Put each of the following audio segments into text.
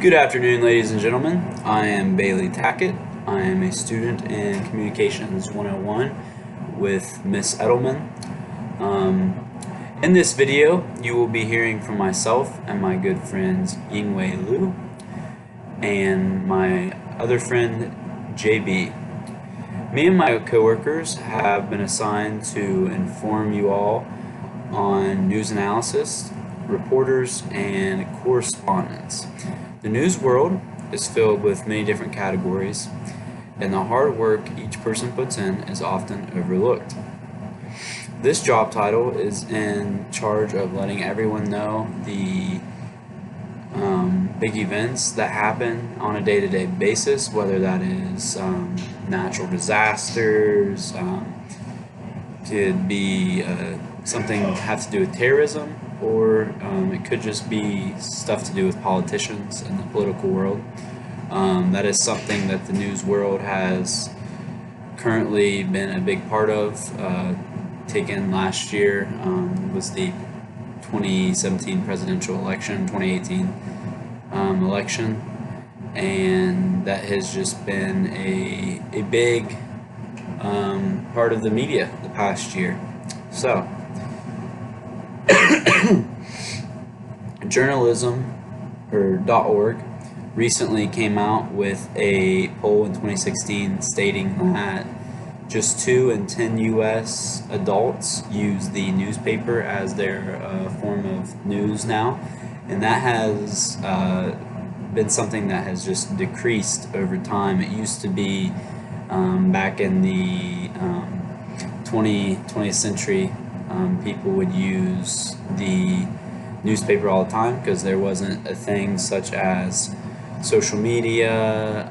Good afternoon, ladies and gentlemen. I am Bailey Tackett. I am a student in Communications 101 with Miss Edelman. In this video, you will be hearing from myself and my good friends Yingwei Liu and my other friend JB. Me and my coworkers have been assigned to inform you all on news analysis, reporters, and correspondents. The news world is filled with many different categories, and the hard work each person puts in is often overlooked. This job title is in charge of letting everyone know the big events that happen on a day-to-day basis, whether that is natural disasters, could be something have to do with terrorism, or it could just be stuff to do with politicians and the political world. That is something that the news world has currently been a big part of. Taken last year was the 2017 presidential election, 2018 election, and that has just been a big part of the media the past year. So journalism.org recently came out with a poll in 2016 stating that just 2 in 10 U.S. adults use the newspaper as their form of news now, and that has been something that has just decreased over time. It used to be back in the 20th century, people would use the newspaper all the time because there wasn't a thing such as social media,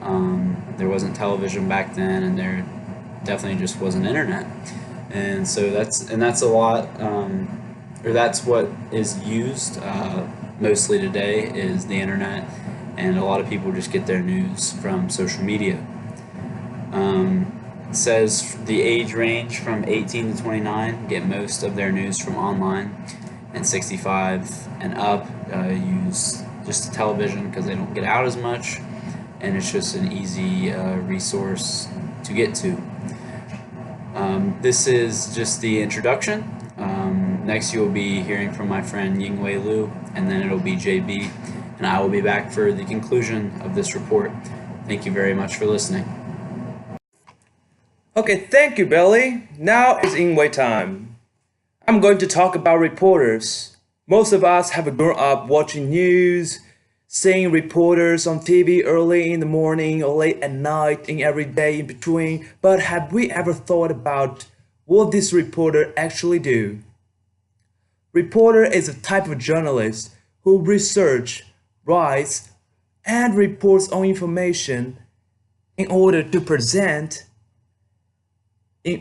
there wasn't television back then, and there definitely just wasn't internet. And so that's a lot, or that's what is used mostly today, is the internet, and a lot of people just get their news from social media. It says the age range from 18 to 29 get most of their news from online, and 65 and up use just television because they don't get out as much, and it's just an easy resource to get to. This is just the introduction. Next you will be hearing from my friend Yingwei Liu, and then it'll be JB, and I will be back for the conclusion of this report. Thank you very much for listening. Okay, thank you, Billy. Now it's Yingwei time. I'm going to talk about reporters. Most of us have grown up watching news, seeing reporters on TV early in the morning or late at night and every day in between, but have we ever thought about what this reporter actually do? Reporter is a type of journalist who research, writes, and reports on information in order to present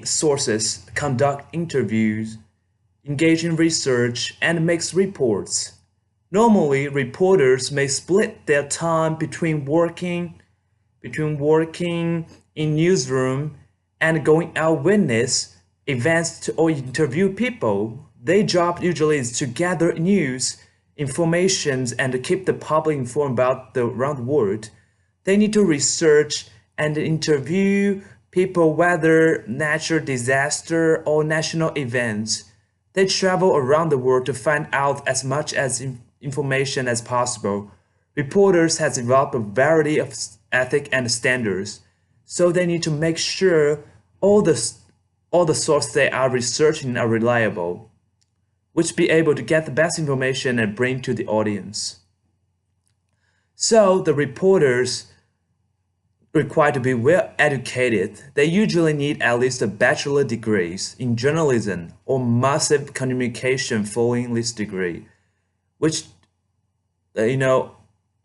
sources, conduct interviews, engage in research, and makes reports. Normally, reporters may split their time between working in newsroom and going out witness events or interview people. Their job usually is to gather news, information, and to keep the public informed about around the world. They need to research and interview people, whether natural disaster or national events. They travel around the world to find out as much as information as possible. Reporters has developed a variety of ethics and standards, so they need to make sure all the sources they are researching are reliable, which be able to get the best information and bring to the audience. So the reporters required to be well educated. They usually need at least a bachelor degrees in journalism or massive communication following this degree, which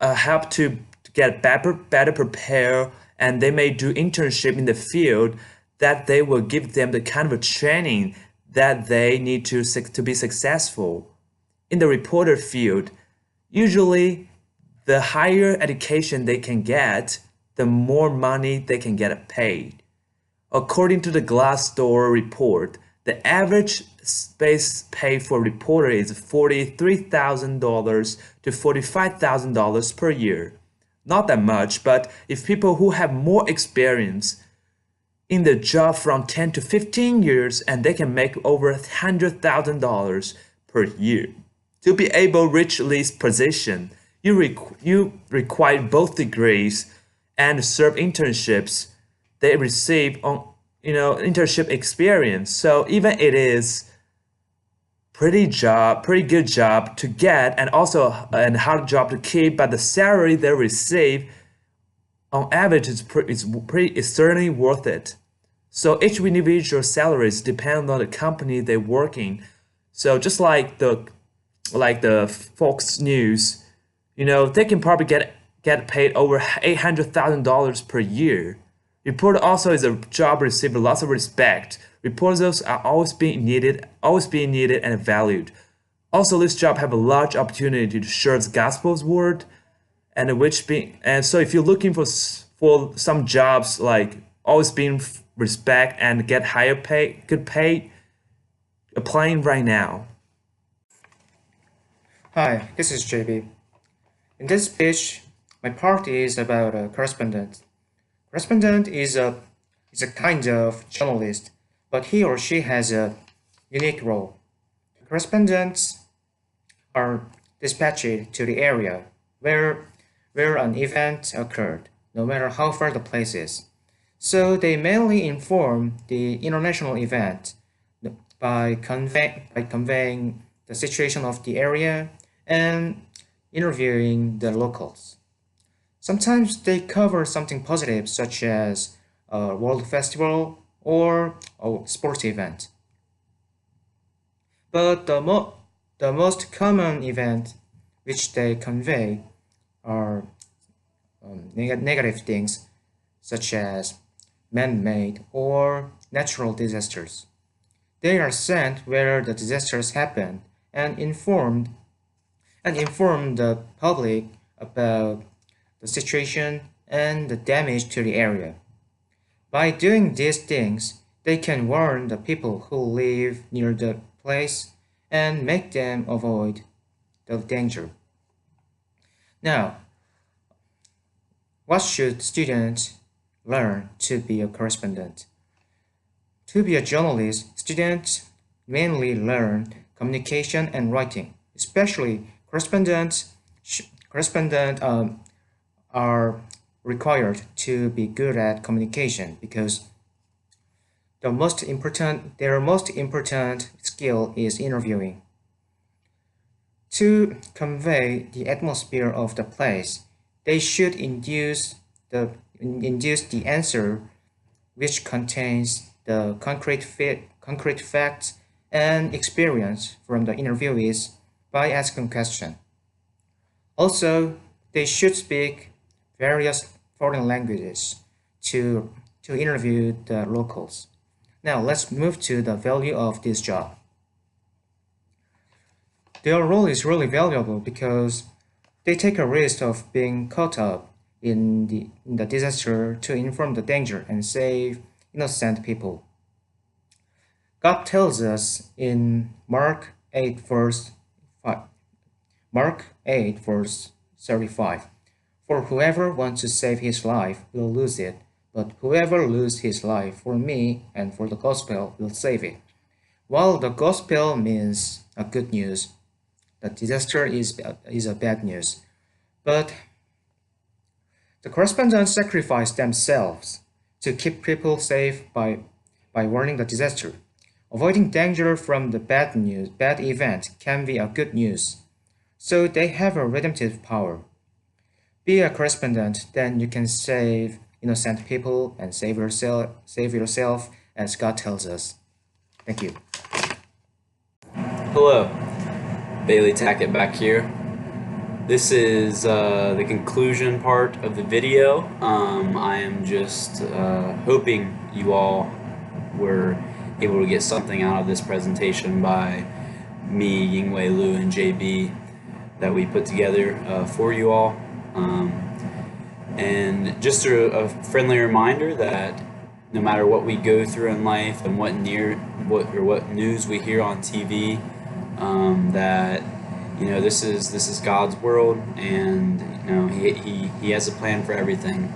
help to get better prepared, and they may do internship in the field that they will give them the kind of training that they need to be successful. In the reporter field, usually the higher education they can get, the more money they can get paid. According to the Glassdoor report, the average base pay for a reporter is $43,000 to $45,000 per year. not that much, but if people who have more experience in the job from 10 to 15 years, and they can make over $100,000 per year. To be able to reach this position, you require both degrees and serve internships. They receive on internship experience. So even it is pretty good job to get, and also a hard job to keep, but the salary they receive on average is certainly worth it. So each individual salaries depend on the company they work in. So just like the Fox News, they can probably get paid over $800,000 per year. Reporter also is a job receiving lots of respect. Reporters are always being needed and valued. Also, this job have a large opportunity to share the gospel's word, and so if you're looking for some jobs like always being respect and get good pay, applying right now. Hi, this is JB. In this speech, my part is about a correspondent. Correspondent is a kind of journalist, but he or she has a unique role. Correspondents are dispatched to the area where an event occurred, no matter how far the place is. So they mainly inform the international event by conveying the situation of the area and interviewing the locals. Sometimes they cover something positive, such as a world festival or a sports event. But the most common event which they convey are negative things, such as man-made or natural disasters. They are sent where the disasters happen and inform the public about the situation and the damage to the area. By doing these things, they can warn the people who live near the place and make them avoid the danger. Now, what should students learn to be a correspondent? To be a journalist, students mainly learn communication and writing. Especially correspondents are required to be good at communication, because their most important skill is interviewing. To convey the atmosphere of the place, they should induce the answer which contains the concrete facts and experience from the interviewees by asking questions. Also, they should speak various foreign languages to interview the locals. Now let's move to the value of this job. Their role is really valuable because they take a risk of being caught up in the disaster to inform the danger and save innocent people. God tells us in Mark 8 verse 35, "For whoever wants to save his life will lose it, but whoever loses his life for me and for the gospel will save it." While the gospel means a good news, the disaster is a bad news. But the correspondents sacrifice themselves to keep people safe by warning the disaster. Avoiding danger from the bad event can be a good news. So they have a redemptive power. Be a correspondent, then you can save innocent people and save yourself as God tells us. Thank you. Hello, Bailey Tackett back here. This is the conclusion part of the video. I am just hoping you all were able to get something out of this presentation by me, Yingwei, Lu, and JB that we put together for you all. And just a friendly reminder that no matter what we go through in life and what news we hear on TV, that this is God's world, and He He has a plan for everything.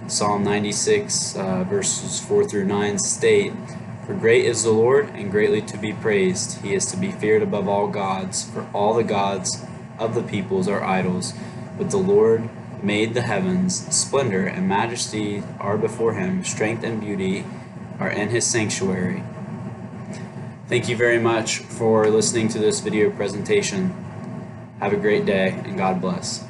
Psalm 96, verses 4 through 9 state, "For great is the Lord, and greatly to be praised. He is to be feared above all gods, for all the gods of the peoples are idols. But the Lord made the heavens. Splendor and majesty are before him. Strength and beauty are in his sanctuary." Thank you very much for listening to this video presentation. Have a great day, and God bless.